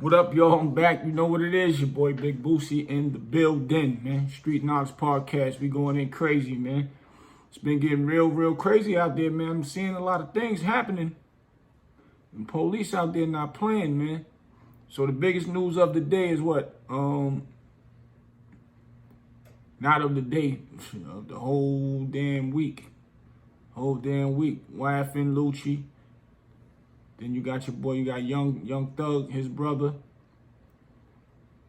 What up, y'all? I'm back. You know what it is. Your boy Big Bootsie in the building, man. Street Knowledge Podcast. We going in crazy, man. It's been getting real crazy out there, man. I'm seeing a lot of things happening. And police out there not playing, man. So the biggest news of the day is what? Not of the day, of the whole damn week. YFN Lucci. Then you got your boy, you got young Thugg, his brother.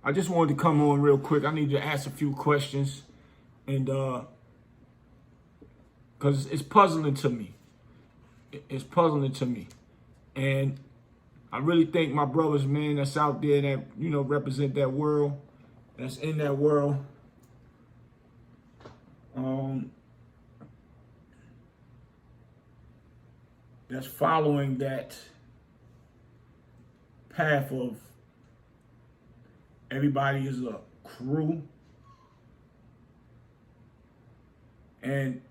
I just wanted to come on real quick. I need to ask a few questions. And because it's puzzling to me. It's puzzling to me. And I really think my brothers, man, that's out there that, you know, represent that world, that's in that world, that's following that path of everybody is a crew. And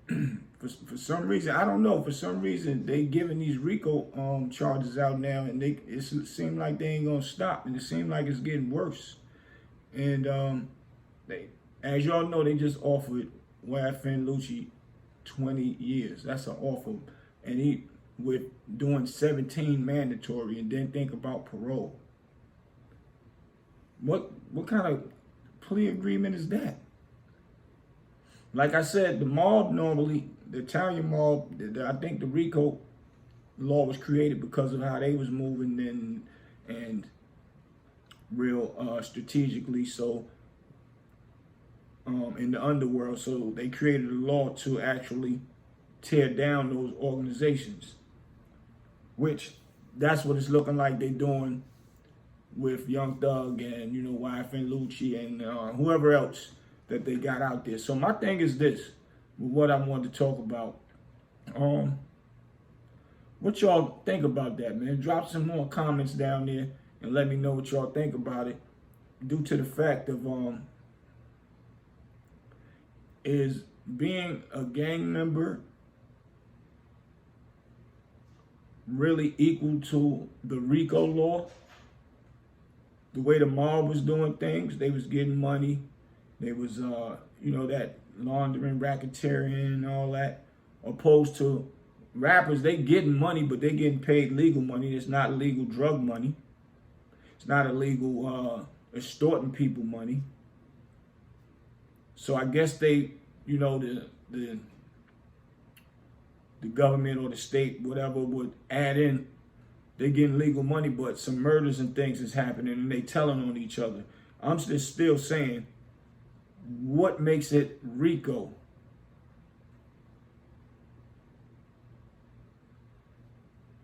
for some reason, I don't know, for some reason, they giving these Rico charges out now, and it seems like they ain't gonna stop, and it seems like it's getting worse. And they, as y'all know, they just offered YFN Lucci 20 years. That's an offer. And he, with doing 17 mandatory, and then think about parole. What kind of plea agreement is that? Like I said, the mob normally, the Italian mob, I think the Rico law was created because of how they was moving and real strategically. So in the underworld, so they created a law to actually tear down those organizations, which that's what it's looking like they doing with Young Thug and, you know, YFN Lucci and whoever else that they got out there. So my thing is this, what I wanted to talk about. What y'all think about that, man? Drop some more comments down there and let me know what y'all think about it. Due to the fact of is being a gang member really equal to the Rico law? The way the mob was doing things, they was getting money. They was, you know, that laundering, racketeering and all that. Opposed to rappers, they getting money, but they getting paid legal money. It's not legal drug money. It's not illegal extorting people money. So I guess they, you know, the government or the state, whatever, would add in, they getting legal money, but some murders and things is happening and they telling on each other. I'm just still saying, what makes it Rico?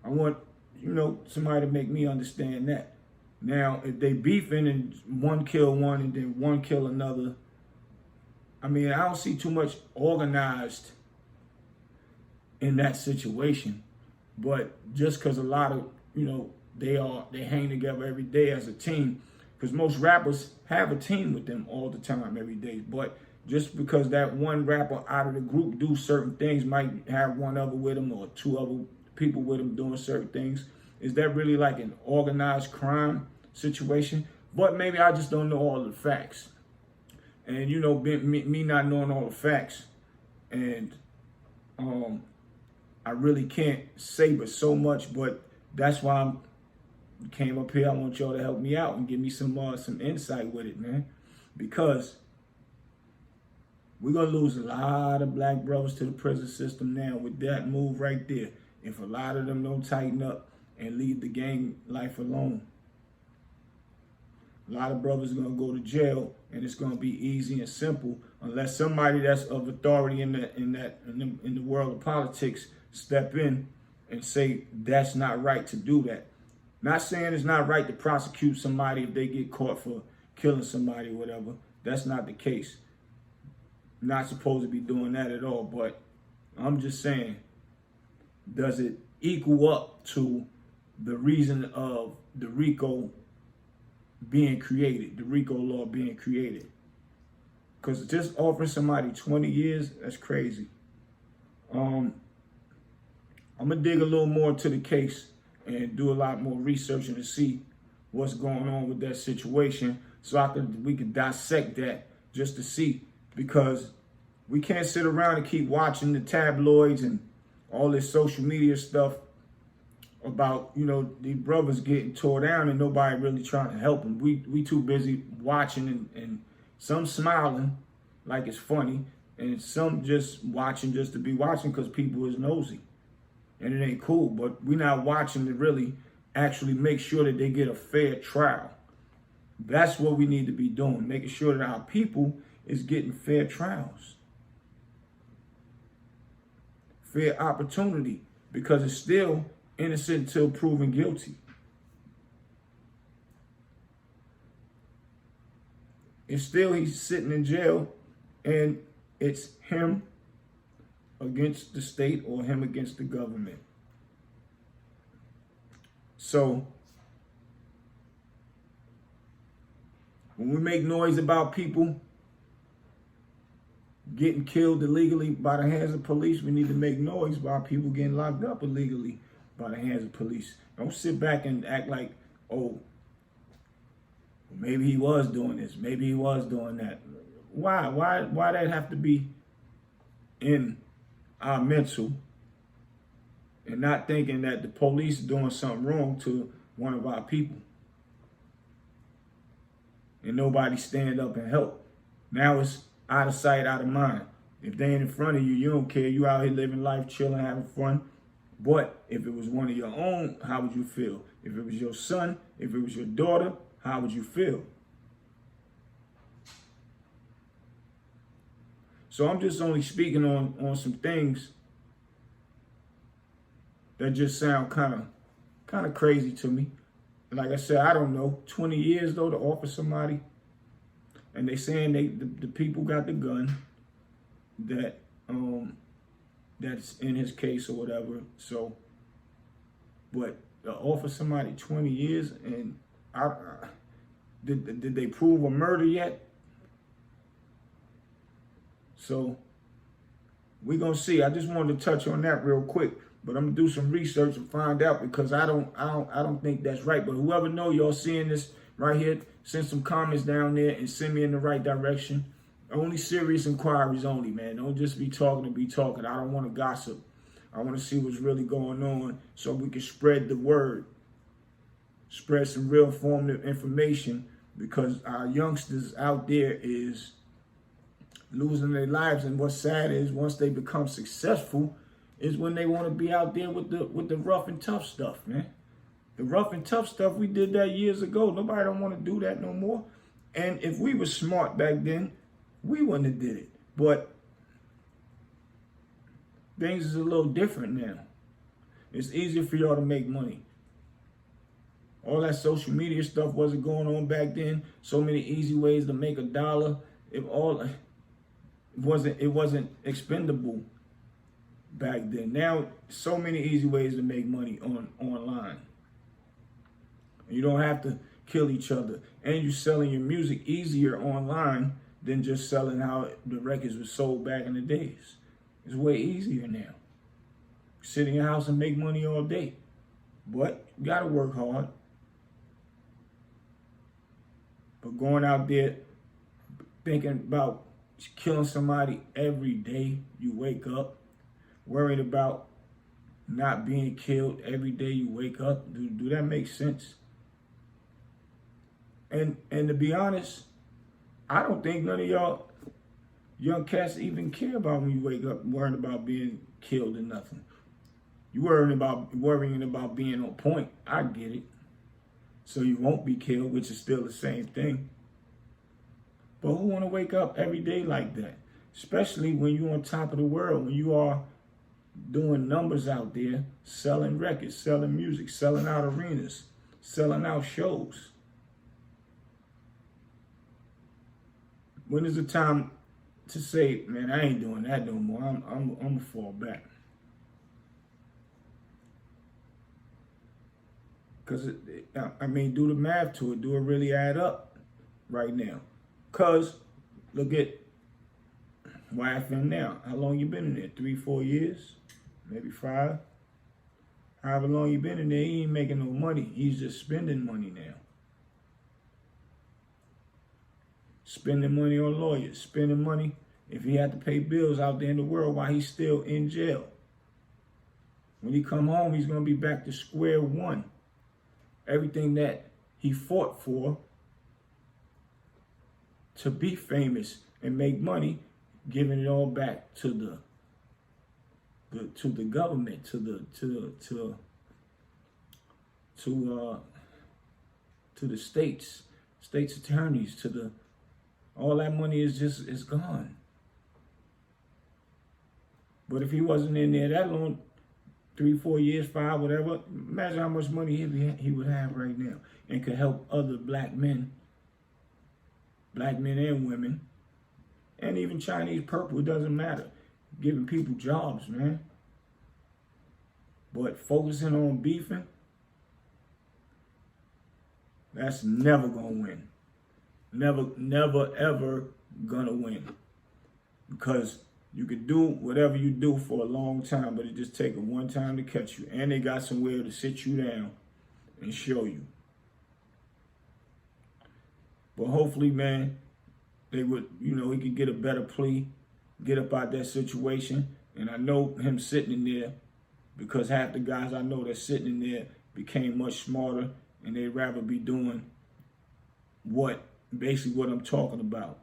I want, you know, somebody to make me understand that. Now, if they beefing and one kill one and then one kill another, I mean, I don't see too much organized in that situation. But just because a lot of, you know, they hang together every day as a team, because most rappers have a team with them all the time, every day. But just because that one rapper out of the group do certain things, might have one other with him or two other people with him doing certain things, is that really like an organized crime situation? But maybe I just don't know all the facts. And, you know, me not knowing all the facts, and I really can't say but so much, but that's why I came up here. I want y'all to help me out and give me some insight with it, man. Because we're going to lose a lot of black brothers to the prison system now with that move right there. If a lot of them don't tighten up and leave the gang life alone. A lot of brothers are going to go to jail, and it's going to be easy and simple unless somebody that's of authority in the world of politics step in and say that's not right to do that. Not saying it's not right to prosecute somebody if they get caught for killing somebody or whatever. That's not the case. Not supposed to be doing that at all. But I'm just saying, does it equal up to the reason of the Rico being created, the Rico law being created? Because just offering somebody 20 years, that's crazy. I'm going to dig a little more into the case and do a lot more research and to see what's going on with that situation so we could dissect that just to see, because we can't sit around and keep watching the tabloids and all this social media stuff about, these brothers getting tore down and nobody really trying to help them. We too busy watching and some smiling like it's funny, and some just watching just to be watching because people is nosy. And it ain't cool, but we're not watching to really actually make sure that they get a fair trial. That's what we need to be doing, making sure that our people is getting fair trials. Fair opportunity, because it's still innocent until proven guilty. It's still, he's sitting in jail, and it's him against the state or him against the government. So when we make noise about people getting killed illegally by the hands of police, we need to make noise about people getting locked up illegally by the hands of police. Don't sit back and act like, oh, maybe he was doing this, maybe he was doing that. Why that have to be in our mental, and not thinking that the police doing something wrong to one of our people and nobody stand up and help? Now it's out of sight, out of mind. If they ain't in front of you, you don't care. You out here living life, chilling, having fun. But if it was one of your own, how would you feel? If it was your son, if it was your daughter, how would you feel? So I'm just only speaking on some things that just sound kind of crazy to me. Like I said, I don't know. 20 years though to offer somebody, and they saying the people got the gun that's in his case or whatever. So, but to offer somebody 20 years, and did they prove a murder yet? So we're gonna see. I just wanted to touch on that real quick, but I'm gonna do some research and find out, because I don't think that's right. But whoever know y'all seeing this right here, send some comments down there and send me in the right direction. Only serious inquiries only, man. Don't just be talking to be talking. I don't want to gossip. I want to see what's really going on so we can spread the word, spread some real informative information, because our youngsters out there is losing their lives. And what's sad is once they become successful is when they want to be out there with the rough and tough stuff, man. The rough and tough stuff, we did that years ago. Nobody don't want to do that no more. And if we were smart back then, we wouldn't have did it. But things is a little different now. It's easier for y'all to make money. All that social media stuff wasn't going on back then. So many easy ways to make $1. It wasn't expendable back then. Now, so many easy ways to make money online. You don't have to kill each other. And you're selling your music easier online than just selling how the records were sold back in the days. It's way easier now. Sit in your house and make money all day. But you gotta work hard. But going out there thinking about killing somebody every day you wake up, worried about not being killed every day you wake up, do that make sense? And to be honest, I don't think none of y'all young cats even care about when you wake up worrying about being killed or nothing. You worrying about being on point. I get it. So you won't be killed, which is still the same thing. But who want to wake up every day like that? Especially when you're on top of the world, when you are doing numbers out there, selling records, selling music, selling out arenas, selling out shows. When is the time to say, man, I ain't doing that no more. I'm gonna fall back. Because, do the math to it. Do it really add up right now? Because, look at YFN now. How long you been in there? 3-4 years? Maybe 5? However long you been in there, he ain't making no money. He's just spending money now. spending money on lawyers, spending money if he had to pay bills out there in the world while he's still in jail. When he come home, he's going to be back to square one. Everything that he fought for to be famous and make money, giving it all back to the government, to the states attorneys, all that money is gone. But if he wasn't in there that long, 3, 4 years, 5, whatever, imagine how much money he would have right now and could help other black men and women, and even Chinese purple, it doesn't matter. Giving people jobs, man. But focusing on beefing, that's never gonna win. Never, ever gonna win. Because you could do whatever you do for a long time, but it just takes one time to catch you. And they got somewhere to sit you down and show you. But hopefully, man, they would, he could get a better plea, get up out that situation. And I know him sitting in there, because half the guys I know that's sitting in there became much smarter, and they'd rather be doing basically what I'm talking about.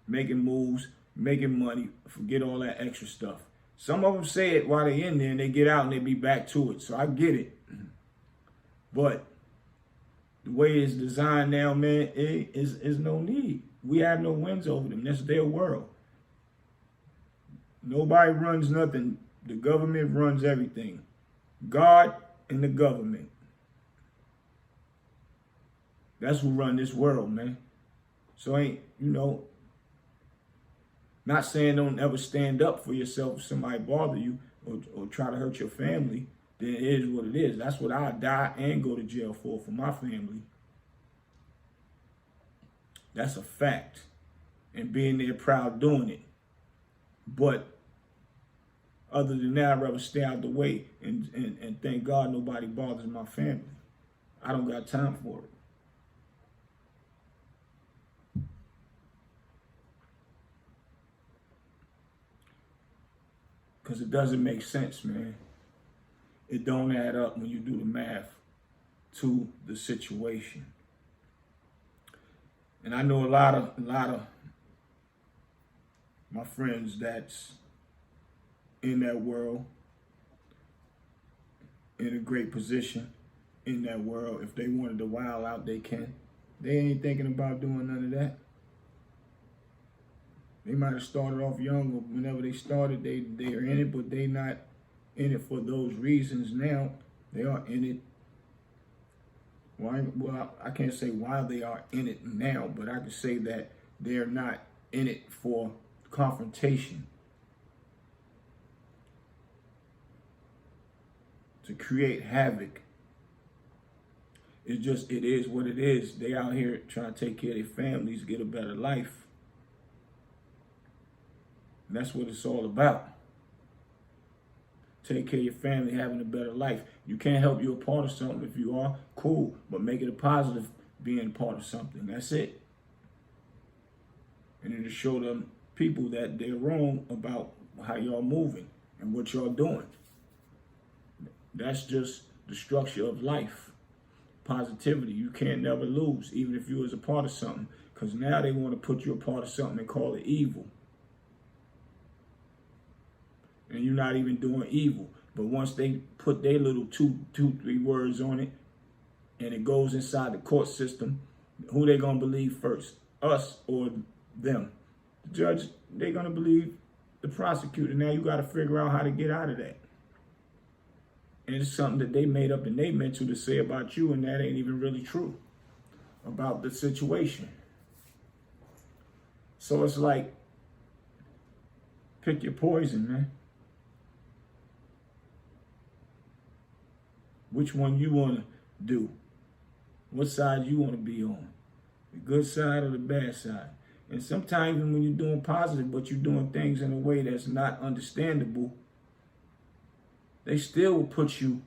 Making moves, making money, forget all that extra stuff. Some of them say it while they're in there and they get out and they be back to it. So I get it. But the way it's designed now, man, is no need. We have no wins over them. That's their world. Nobody runs nothing. The government runs everything. God and the government. That's who run this world, man. So not saying don't ever stand up for yourself if somebody bother you or try to hurt your family. Then it is what it is. That's what I die and go to jail for my family. That's a fact. And being there proud doing it. But other than that, I'd rather stay out the way and thank God nobody bothers my family. I don't got time for it. Because it doesn't make sense, man. It don't add up when you do the math to the situation. And I know a lot of my friends that's in that world, in a great position in that world. If they wanted to wild out, they can. They ain't thinking about doing none of that. They might have started off young, or whenever they started, they are in it, but they not in it for those reasons now. They are in it. Well, I can't say why they are in it now, but I can say that they're not in it for confrontation. To create havoc. It is what it is. They out here trying to take care of their families, get a better life. And that's what it's all about. Take care of your family, having a better life. You can't help you a part of something. If you are, cool. But make it a positive being part of something. That's it. And it'll show them people that they're wrong about how y'all moving and what y'all doing. That's just the structure of life. Positivity. You can't never lose, even if you was a part of something. Because now they want to put you a part of something and call it evil. And you're not even doing evil. But once they put their little two, 3 words on it, and it goes inside the court system, who they gonna believe first? Us or them? The judge, they gonna believe the prosecutor. Now you gotta figure out how to get out of that. And it's something that they made up and they meant to say about you, and that ain't even really true about the situation. So it's like, pick your poison, man. Which one you want to do? What side you want to be on? The good side or the bad side? And sometimes even when you're doing positive, but you're doing things in a way that's not understandable, they still will put you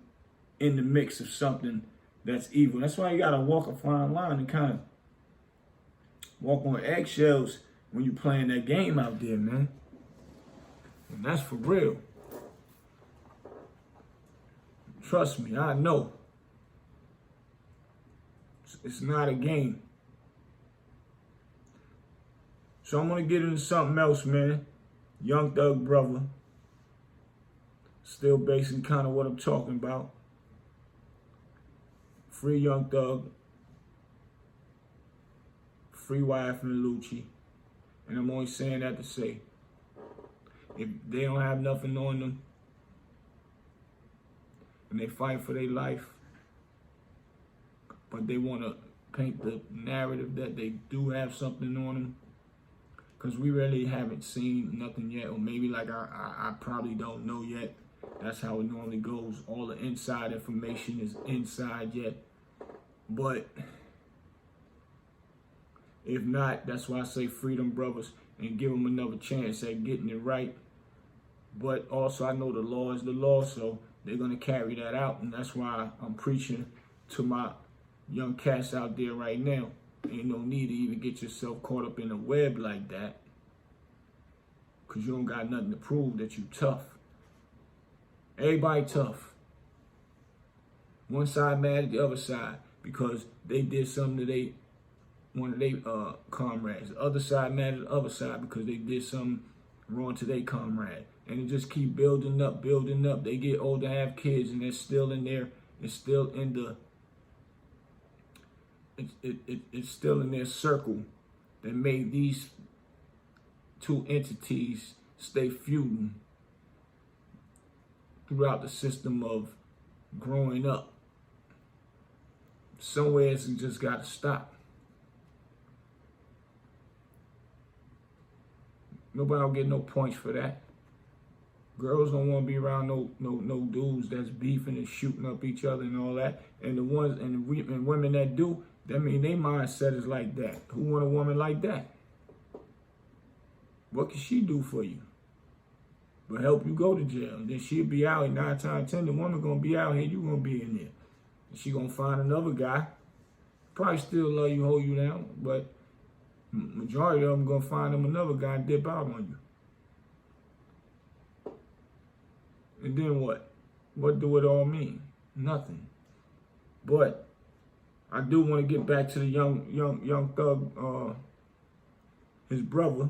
in the mix of something that's evil. That's why you got to walk a fine line and kind of walk on eggshells when you playing that game out there, man. And that's for real. Trust me, I know. It's not a game. So I'm gonna get into something else, man. Young Thug brother. Still basically kind of what I'm talking about. Free Young Thug. Free YFN Lucci. And I'm only saying that to say, if they don't have nothing on them, and they fight for their life, but they want to paint the narrative that they do have something on them, because we really haven't seen nothing yet, or maybe like I probably don't know yet. That's how it normally goes. All the inside information is inside yet. But if not, that's why I say freedom brothers and give them another chance at getting it right. But also I know the law is the law, so they're going to carry that out. And that's why I'm preaching to my young cats out there right now. Ain't no need to even get yourself caught up in a web like that, because you don't got nothing to prove that you tough. Everybody tough. One side mad at the other side because they did something to one of their comrades. The other side mad at the other side because they did something wrong to their comrade. And it just keep building up, building up. They get older, have kids, and they're still in there. It's still in the it's still in their circle that made these two entities stay feuding throughout the system of growing up. Somewhere it's just got to stop. Nobody will get no points for that. Girls don't want to be around no dudes that's beefing and shooting up each other and all that. And the ones and women that do, that mean their mindset is like that. Who want a woman like that? What can she do for you? But help you go to jail. And then she'll be out. 9 times 10, the woman gonna be out here. You gonna be in there. And she gonna find another guy. Probably still love you, hold you down, but majority of them gonna find them another guy and dip out on you. And then what? What do it all mean? Nothing. But I do want to get back to the young Thug, his brother.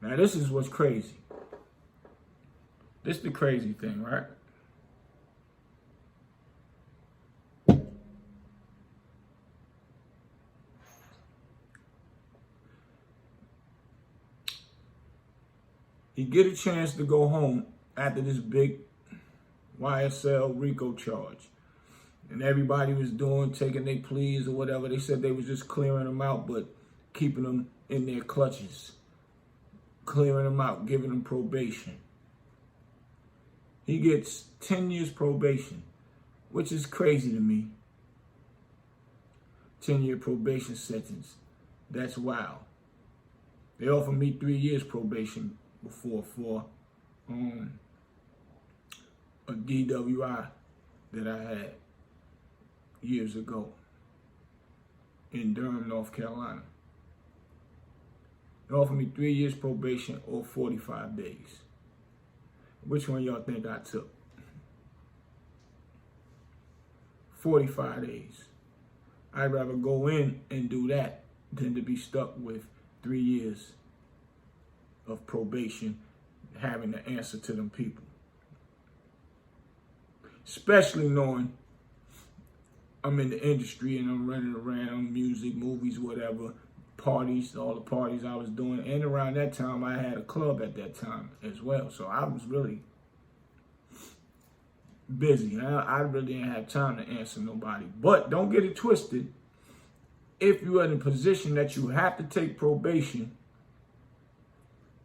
Now this is what's crazy. This is the crazy thing, right? He get a chance to go home after this big YSL Rico charge. And everybody was taking their pleas or whatever. They said they was just clearing them out, but keeping them in their clutches. Clearing them out, giving them probation. He gets 10 years probation, which is crazy to me. 10-year probation sentence. That's wild. They offered me 3 years probation before for a DWI that I had years ago in Durham, North Carolina. They offered me 3 years probation or 45 days. Which one y'all think I took? 45 days. I'd rather go in and do that than to be stuck with 3 years of probation, having to answer to them people. Especially knowing I'm in the industry and I'm running around, music, movies, whatever, parties, all the parties I was doing. And around that time, I had a club at that time as well. So I was really busy. I really didn't have time to answer nobody. But don't get it twisted. If you're in a position that you have to take probation,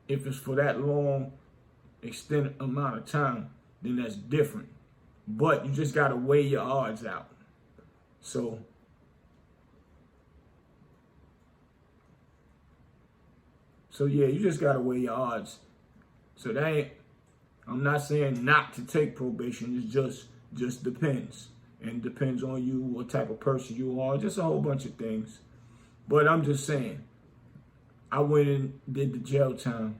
if it's for that long, extended amount of time, then that's different. But you just got to weigh your odds out. So yeah, you just got to weigh your odds. So that ain't, I'm not saying not to take probation. It just depends. And depends on you, what type of person you are, just a whole bunch of things. But I'm just saying, I went and did the jail time,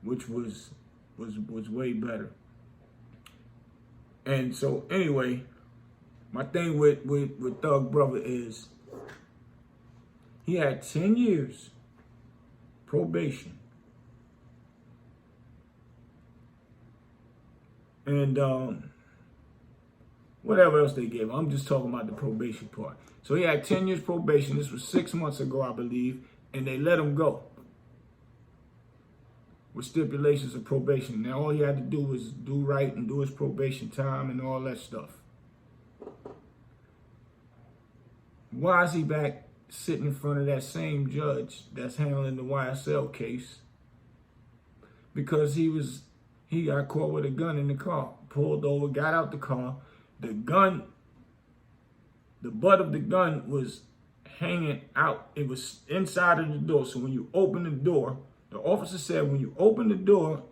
which was way better. And so anyway, my thing with Thugg brother is he had 10 years probation. And whatever else they gave him. I'm just talking about the probation part. So he had 10 years probation. This was 6 months ago, I believe. And they let him go with stipulations of probation. Now all he had to do was do right and do his probation time and all that stuff. Why is he back sitting in front of that same judge that's handling the YSL case? Because he got caught with a gun in the car, pulled over, got out the car. The gun, the butt of the gun was hanging out. It was inside of the door. So when you open the door, the officer said when you open the door,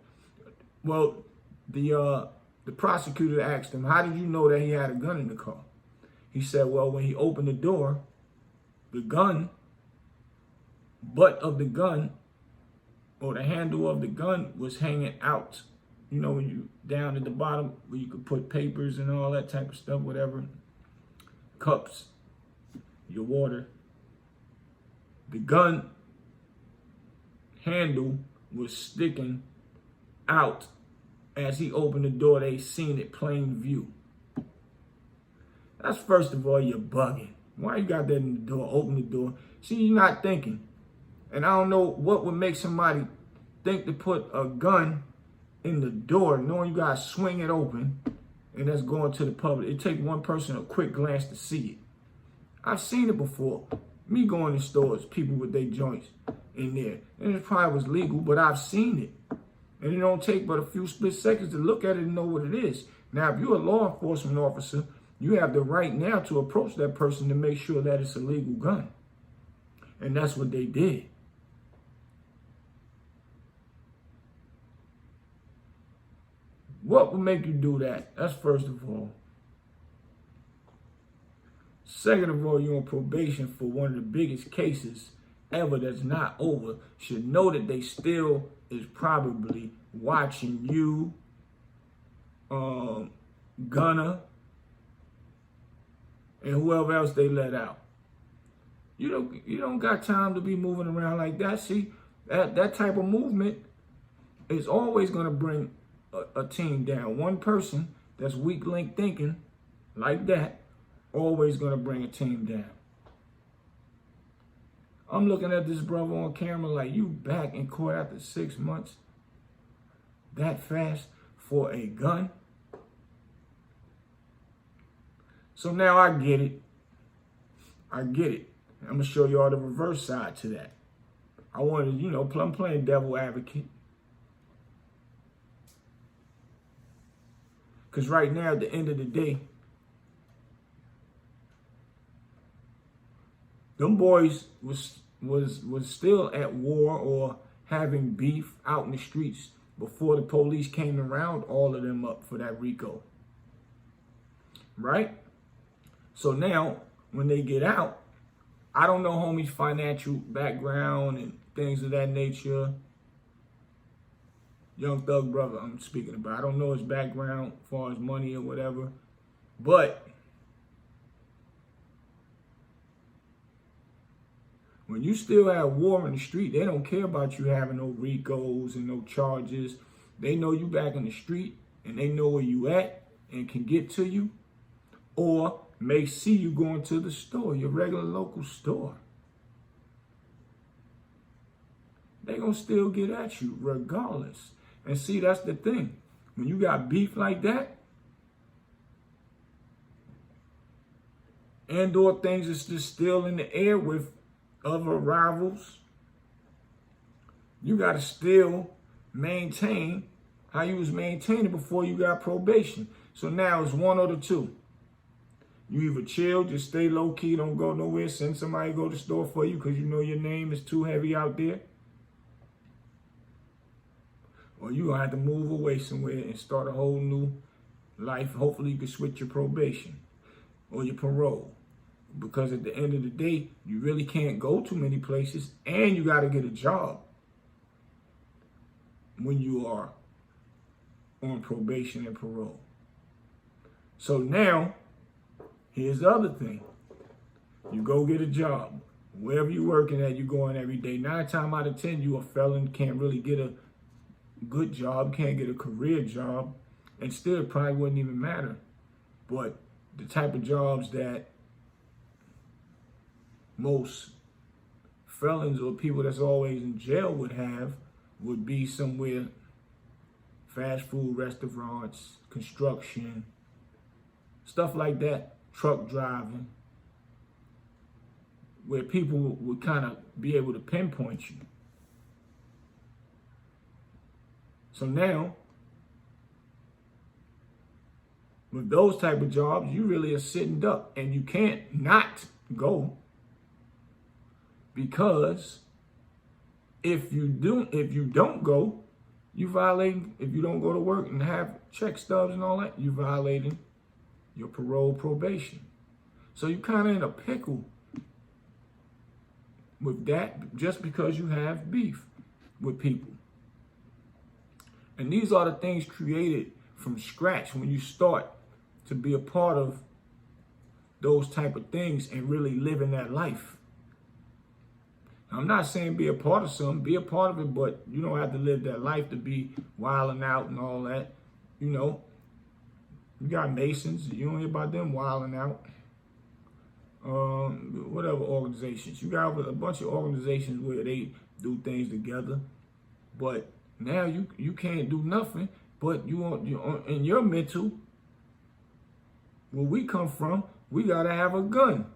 well, the prosecutor asked him, how did you know that he had a gun in the car? He said, well, when he opened the door, the gun, butt of the gun, or the handle of the gun was hanging out. You know, when you down at the bottom where you could put papers and all that type of stuff, whatever, cups, your water. The gun handle was sticking out. As he opened the door, they seen it plain view. That's first of all, you're bugging. Why you got that in the door, open the door? See, you're not thinking. And I don't know what would make somebody think to put a gun in the door, knowing you gotta swing it open, and that's going to the public. It takes one person a quick glance to see it. I've seen it before. Me going to stores, people with their joints in there. And it probably was legal, but I've seen it. And it don't take but a few split seconds to look at it and know what it is. Now, if you're a law enforcement officer, you have the right now to approach that person to make sure that it's a legal gun. And that's what they did. What would make you do that? That's first of all. Second of all, you're on probation for one of the biggest cases ever that's not over. Should know that they still is probably watching you, Gunna, and whoever else they let out. You don't got time to be moving around like that. See, that type of movement is always going to bring a team down. One person that's weak link thinking like that, always going to bring a team down. I'm looking at this brother on camera like, you back in court after 6 months that fast for a gun? So now I get it. I get it. I'm going to show y'all the reverse side to that. I wanted, I'm playing devil advocate. Because right now, at the end of the day, them boys was still at war or having beef out in the streets before the police came and round all of them up for that Rico. Right? So now, when they get out, I don't know homie's financial background and things of that nature. Young Thug brother I'm speaking about. I don't know his background as far as money or whatever. But when you still have war in the street, they don't care about you having no Ricos and no charges. They know you back in the street and they know where you at and can get to you. Or may see you going to the store, your regular local store. They gonna still get at you regardless. And see, that's the thing. When you got beef like that, and or things that's just still in the air with other rivals, you gotta still maintain how you was maintaining before you got probation. So now it's one or the two. You either chill, just stay low key, don't go nowhere, send somebody to go to the store for you because you know your name is too heavy out there. Or you gonna have to move away somewhere and start a whole new life. Hopefully you can switch your probation or your parole Because at the end of the day, you really can't go too many places, and you got to get a job when you are on probation and parole. So now, here's the other thing. You go get a job. Wherever you're working at, you go in every day. 9 times out of 10, you a felon, can't really get a good job, can't get a career job, and still it probably wouldn't even matter. But the type of jobs that most felons or people that's always in jail would have would be somewhere, fast food restaurants, construction, stuff like that, truck driving, where people would kind of be able to pinpoint you. So now, with those type of jobs, you really are sitting duck, and you can't not go, because if you don't go, you violating. If you don't go to work and have check stubs and all that, you violating your parole probation. So you kind of in a pickle with that, just because you have beef with people. And these are the things created from scratch when you start to be a part of those type of things and really living that life. I'm not saying be a part of something, be a part of it, but you don't have to live that life to be wilding out and all that. You know, you got Masons, you don't hear about them wilding out. Whatever organizations. You got a bunch of organizations where they do things together, but now you can't do nothing, but you in your mental, where we come from, we gotta have a gun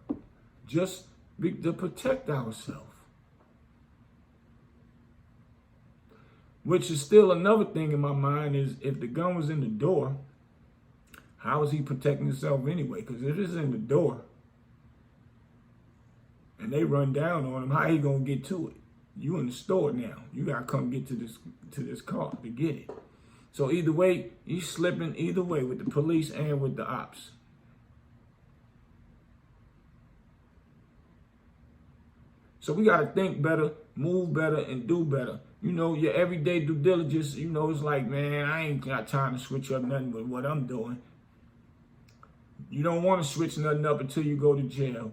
just to protect ourselves. Which is still another thing in my mind, is if the gun was in the door, how is he protecting himself anyway? Because if it's in the door and they run down on him, how he gonna get to it? You in the store now. You gotta come get to this car to get it. So either way, he's slipping either way with the police and with the ops. So we gotta think better, move better, and do better. You know, your everyday due diligence, you know, it's like, man, I ain't got time to switch up nothing with what I'm doing. You don't want to switch nothing up until you go to jail.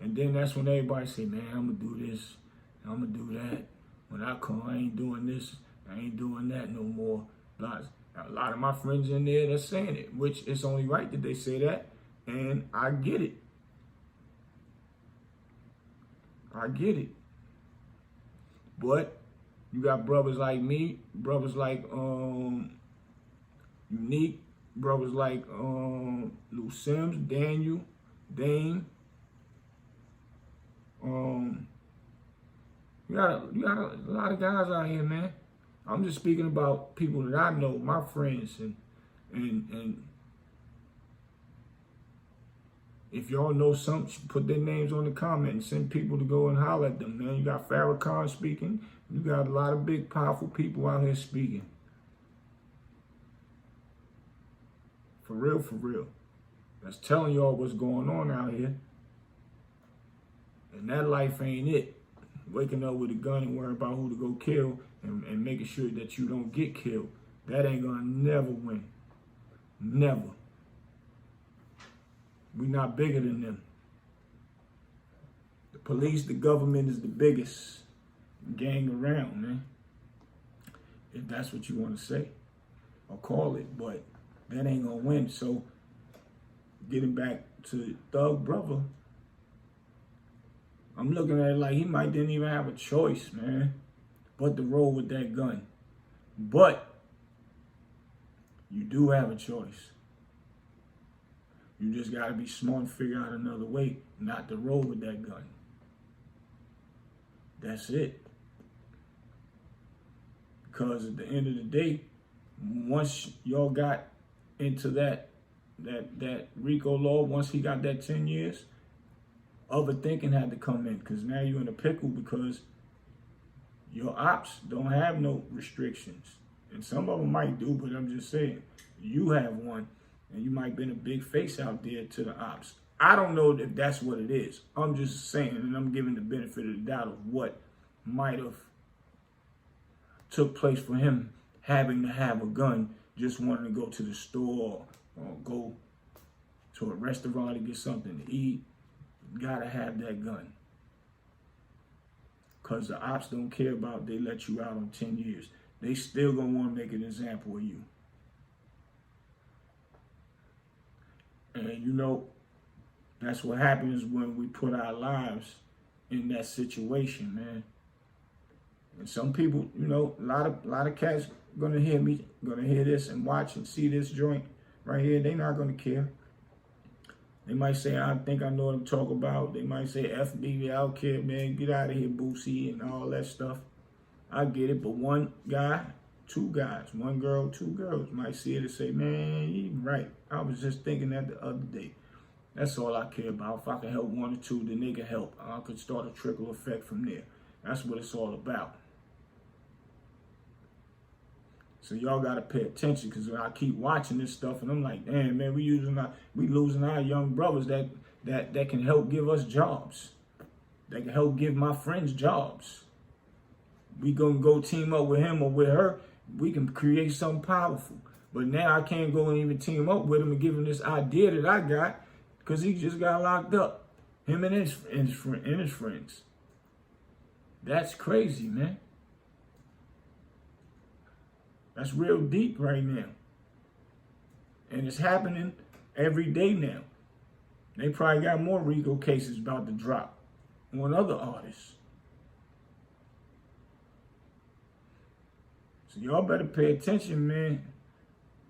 And then that's when everybody say, man, I'm going to do this, I'm going to do that. When I come, I ain't doing this, I ain't doing that no more. A lot of my friends in there, they're saying it, which it's only right that they say that. And I get it. I get it. But you got brothers like me, brothers like Unique, brothers like Lou Sims, Daniel, Dame. You got a lot of guys out here, man. I'm just speaking about people that I know, my friends, and if y'all know something, put their names on the comment and send people to go and holler at them, man. You got Farrakhan speaking. You got a lot of big, powerful people out here speaking. For real, for real. That's telling y'all what's going on out here. And that life ain't it. Waking up with a gun and worrying about who to go kill and making sure that you don't get killed. That ain't gonna never win. Never. We not bigger than them. The police, the government is the biggest gang around, man. If that's what you want to say or call it, but that ain't gonna win. So getting back to Thugg brother, I'm looking at it like he didn't even have a choice, man, but to roll with that gun. But you do have a choice. You just got to be smart and figure out another way not to roll with that gun. That's it. Because at the end of the day, once y'all got into that Rico law, once he got that 10 years, other thinking had to come in, because now you're in a pickle because your ops don't have no restrictions. And some of them might do, but I'm just saying, you have one. And you might have been a big face out there to the ops. I don't know if that's what it is. I'm just saying, and I'm giving the benefit of the doubt of what might have took place for him having to have a gun, just wanting to go to the store or go to a restaurant to get something to eat. Gotta have that gun. Because the ops don't care about they let you out on 10 years. They still gonna want to make an example of you. And you know, that's what happens when we put our lives in that situation, man. And some people, you know, a lot of cats gonna hear me, gonna hear this and watch and see this joint right here. They not gonna care. They might say, I think I know what I'm talking about. They might say, F me, I don't care, man. Get out of here, Bootsie, and all that stuff. I get it, but one guy, two guys, one girl, two girls might see it and say, man, you right. I was just thinking that the other day. That's all I care about. If I can help one or two, then they can help. I could start a trickle effect from there. That's what it's all about. So y'all gotta pay attention, because I keep watching this stuff and I'm like, damn, man, we losing our young brothers that can help give us jobs. That can help give my friends jobs. We gonna go team up with him or with her. We can create something powerful. But now I can't go and even team up with him and give him this idea that I got, because he just got locked up. Him and his friends. That's crazy, man. That's real deep right now. And it's happening every day now. They probably got more Rico cases about to drop on other artists. So y'all better pay attention, man.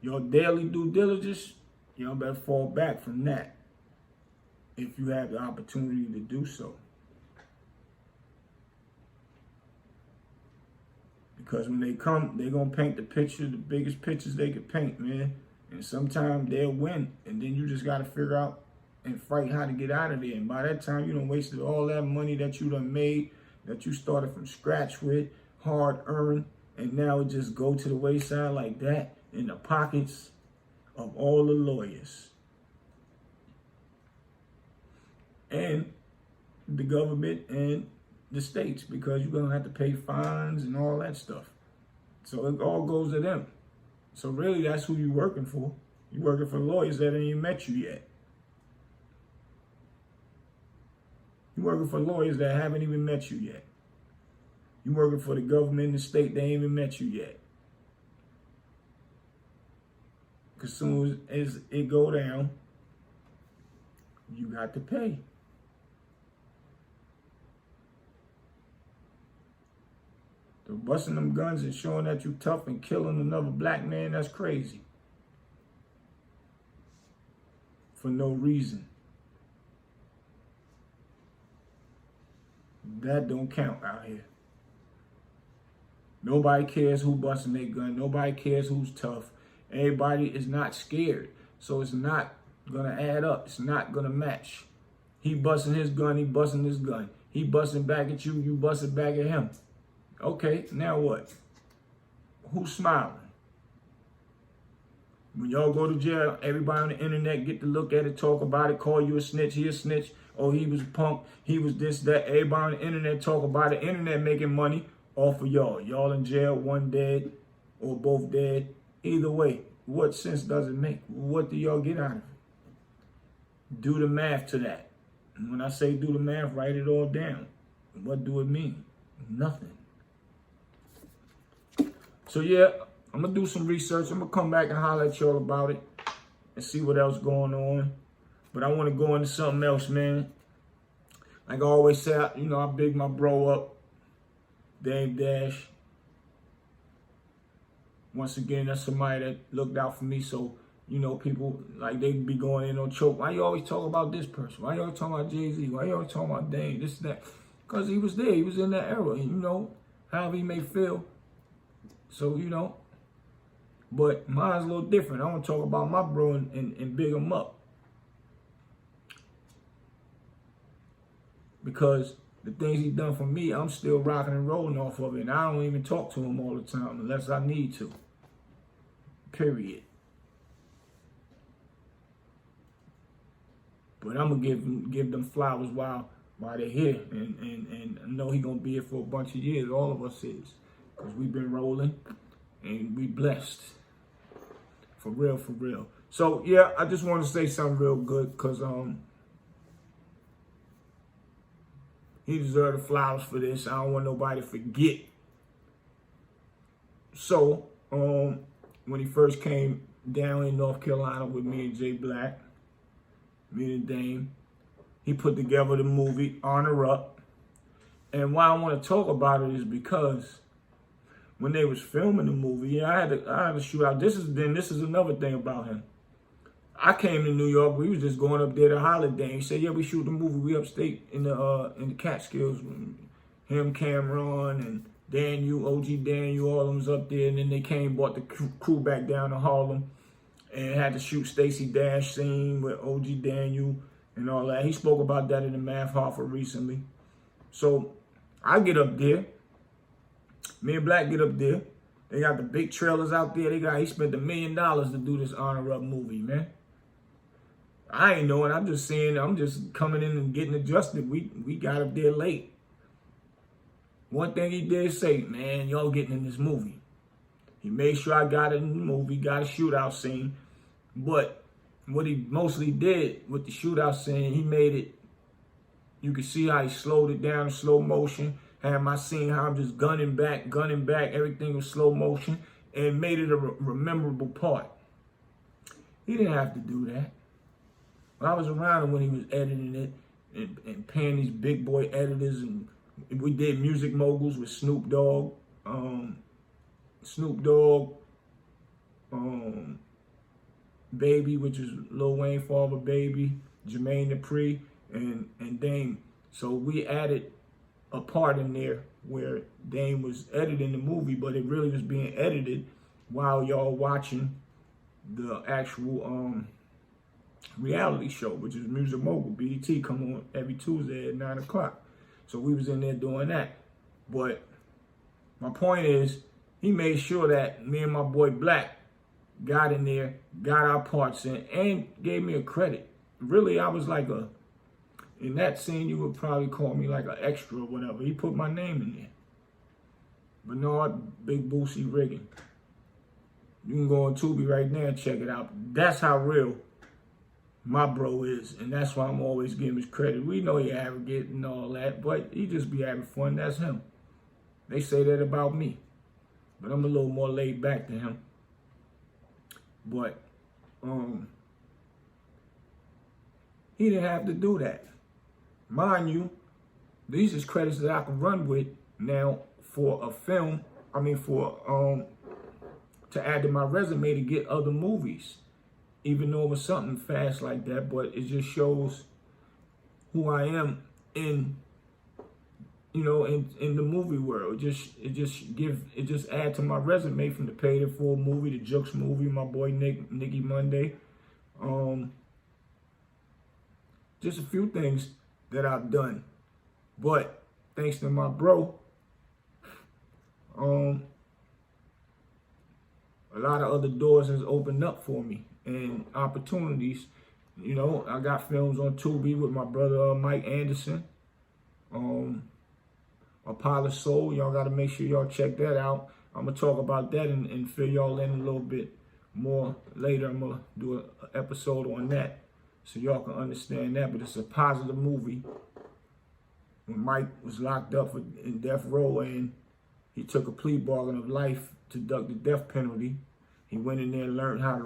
Your daily due diligence, y'all better fall back from that if you have the opportunity to do so. Because when they come, they're going to paint the picture, the biggest pictures they could paint, man. And sometimes they'll win. And then you just got to figure out and fight how to get out of there. And by that time, you done wasted all that money that you done made, that you started from scratch with, hard earned. And now it just go to the wayside like that in the pockets of all the lawyers. And the government and the states, because you're going to have to pay fines and all that stuff. So it all goes to them. So really, that's who you're working for. You're working for lawyers that ain't even met you yet. You're working for lawyers that haven't even met you yet. You're working for the government and the state that ain't even met you yet. Because as soon as it go down, you got to pay. So busting them guns and showing that you tough and killing another black man, that's crazy. For no reason. That don't count out here. Nobody cares who busting their gun. Nobody cares who's tough. Everybody is not scared. So it's not going to add up. It's not going to match. He busting his gun. He busting his gun. He busting back at you. You busting back at him. Okay, now what? Who's smiling? When y'all go to jail, everybody on the internet get to look at it, talk about it, call you a snitch, he a snitch. Oh, he was a punk, he was this, that. Everybody on the internet talk about it. Internet making money off of y'all. Y'all in jail, one dead or both dead. Either way, what sense does it make? What do y'all get out of it? Do the math to that. And when I say do the math, write it all down. What do it mean? Nothing. So yeah, I'm going to do some research. I'm going to come back and holler at y'all about it and see what else going on. But I want to go into something else, man. Like I always say, I big my bro up, Dame Dash. Once again, that's somebody that looked out for me. So, people, like, they be going in on choke. Why you always talk about this person? Why you always talking about Jay-Z? Why you always talking about Dame? This, that. Because he was there. He was in that era. And, however he may feel. So, but mine's a little different. I want to talk about my bro and big him up. Because the things he done for me, I'm still rocking and rolling off of it. And I don't even talk to him all the time unless I need to. Period. But I'm gonna give them flowers while they're here, and I know he gonna be here for a bunch of years. All of us is, cause we've been rolling, and we blessed, for real, for real. So yeah, I just want to say something real good, cause he deserved the flowers for this. I don't want nobody to forget. So when he first came down in North Carolina with me and Jay Black, me and Dame, he put together the movie Honor Up. And why I want to talk about it is because when they was filming the movie, I had to shoot out. This is another thing about him. I came to New York. We was just going up there to holiday. He said, "Yeah, we shoot the movie. We upstate in the Catskills." Him, Cameron, and Daniel, OG Daniel, all of them was up there. And then they came, brought the crew back down to Harlem, and had to shoot Stacey Dash scene with OG Daniel and all that. He spoke about that in the Math Hoffer recently. So I get up there. Me and Black get up there. They got the big trailers out there. He spent $1 million to do this Honor Up movie, man. I ain't knowing. I'm just saying. I'm just coming in and getting adjusted. We got up there late. One thing he did say, man, y'all getting in this movie. He made sure I got it in the movie, got a shootout scene. But what he mostly did with the shootout scene, he made it, you could see how he slowed it down in slow motion. Had my scene how I'm just gunning back, everything was slow motion, and made it a memorable part. He didn't have to do that. I was around him when he was editing it and paying these big boy editors, and we did Music Moguls with Snoop Dogg, Baby, which is Lil Wayne father, Baby, Jermaine Dupri, and Dame. So we added a part in there where Dame was editing the movie, but it really was being edited while y'all watching the actual reality show, which is Music Mogul. BET come on every Tuesday at 9 o'clock. So we was in there doing that. But my point is, he made sure that me and my boy Black got in there, got our parts in, and gave me a credit. Really, I was like in that scene, you would probably call me like an extra or whatever. He put my name in there. Bernard Big Bootsie Riggin. You can go on Tubi right now and check it out. That's how real my bro is, and that's why I'm always giving his credit. We know he arrogant and all that, but he just be having fun. That's him. They say that about me, but I'm a little more laid back than him. But he didn't have to do that. Mind you, these is credits that I can run with now for a film. I mean, for to add to my resume to get other movies. Even though it was something fast like that, but it just shows who I am in, in the movie world. It just add to my resume from the Paid in Full movie, the Jukes movie, my boy Nicky Monday. Just a few things that I've done, but thanks to my bro, a lot of other doors has opened up for me. And opportunities, I got films on Tubi with my brother Mike Anderson, Apollo Soul. Y'all got to make sure y'all check that out. I'm gonna talk about that and fill y'all in a little bit more later. I'm gonna do an episode on that so y'all can understand that. But it's a positive movie. When Mike was locked up in death row and he took a plea bargain of life to duck the death penalty, he went in there and learned how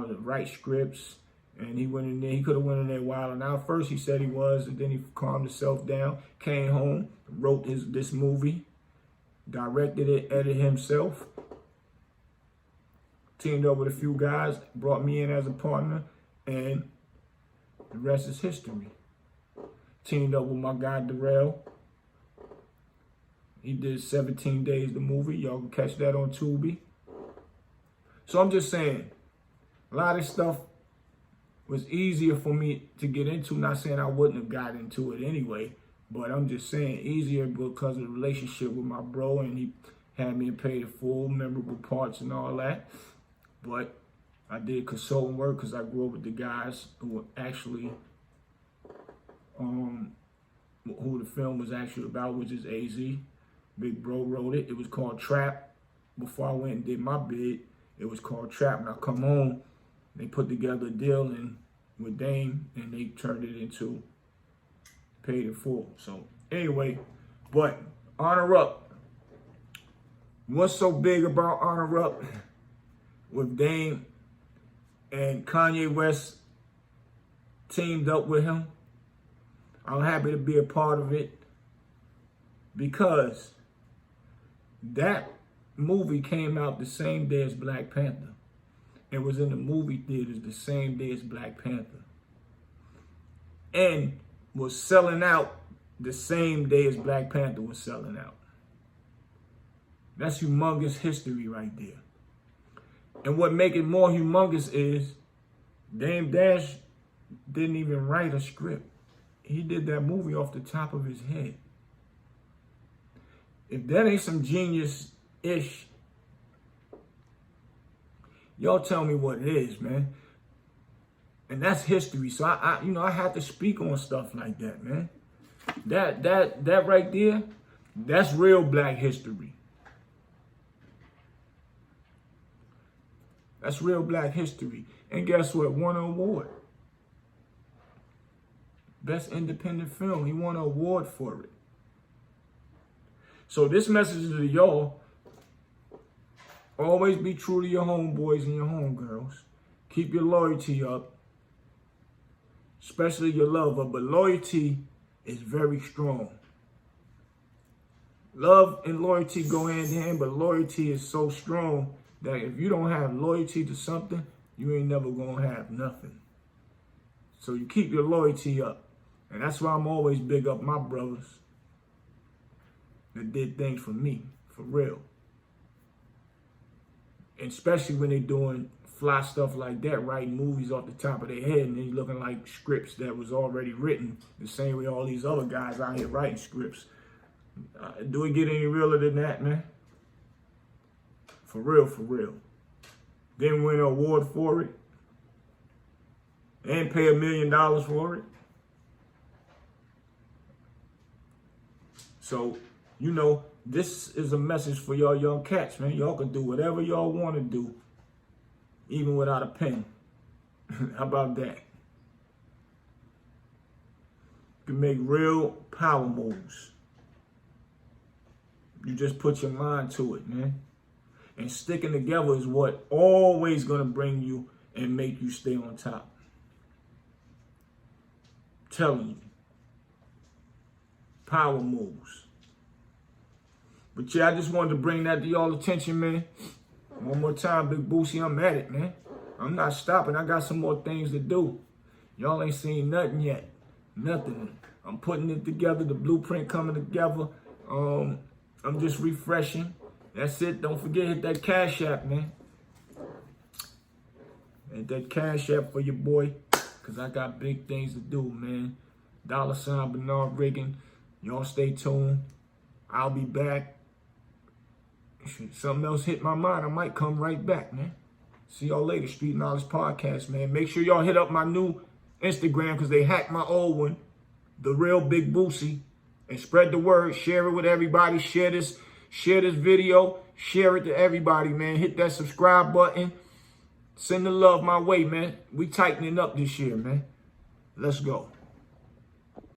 to write scripts, and he went in there. He could have went in there wilding out. First he said he was, and then he calmed himself down, came home, wrote this movie, directed it, edited himself, teamed up with a few guys, brought me in as a partner, and the rest is history. Teamed up with my guy Darrell. He did 17 Days, the movie. Y'all can catch that on Tubi. So I'm just saying, a lot of stuff was easier for me to get into. Not saying I wouldn't have got into it anyway, but I'm just saying easier because of the relationship with my bro, and he had me pay the full memorable parts and all that. But I did consulting work because I grew up with the guys who were actually who the film was actually about, which is AZ. Big Bro wrote it. It was called Trap. Before I went and did my bid, it was called Trap. When I come home, they put together a deal with Dame, and they turned it into Paid in Full. So anyway, but Honor Up. What's so big about Honor Up with Dame and Kanye West teamed up with him? I'm happy to be a part of it because that movie came out the same day as Black Panther. It was in the movie theaters the same day as Black Panther. And was selling out the same day as Black Panther was selling out. That's humongous history right there. And what make it more humongous is Dame Dash didn't even write a script. He did that movie off the top of his head. If that ain't some genius-ish, y'all tell me what it is, man. And that's history. So I have to speak on stuff like that, man. That right there, that's real Black history. That's real Black history. And guess what? Won an award. Best independent film. He won an award for it. So this message is to y'all. Always be true to your homeboys and your homegirls. Keep your loyalty up. Especially your lover. But loyalty is very strong. Love and loyalty go hand in hand, but loyalty is so strong that if you don't have loyalty to something, you ain't never gonna have nothing. So you keep your loyalty up. And that's why I'm always big up my brothers that did things for me, for real. And especially when they doing fly stuff like that, writing movies off the top of their head, and they looking like scripts that was already written, the same way all these other guys out here writing scripts. Do it get any realer than that, man? For real, for real. Didn't win an award for it. And pay $1 million for it. So, you know, this is a message for y'all young cats, man. Y'all can do whatever y'all want to do, even without a pen. How about that? You can make real power moves. You just put your mind to it, man. And sticking together is what always going to bring you and make you stay on top. Telling you. Power moves. But yeah, I just wanted to bring that to y'all attention, man. One more time, Big Bootsie, I'm at it, man. I'm not stopping. I got some more things to do. Y'all ain't seen nothing yet. Nothing. I'm putting it together. The blueprint coming together. I'm just refreshing. That's it. Don't forget, hit that Cash App, man. Hit that Cash App for your boy. Because I got big things to do, man. $ Bernard Reagan. Y'all stay tuned. I'll be back. Something else hit my mind. I might come right back, man. See y'all later. Street Knowledge Podcast, man. Make sure y'all hit up my new Instagram because they hacked my old one. The Real Big Bootsie. And spread the word. Share it with everybody. Share this video. Share it to everybody, man. Hit that subscribe button. Send the love my way, man. We tightening up this year, man. Let's go.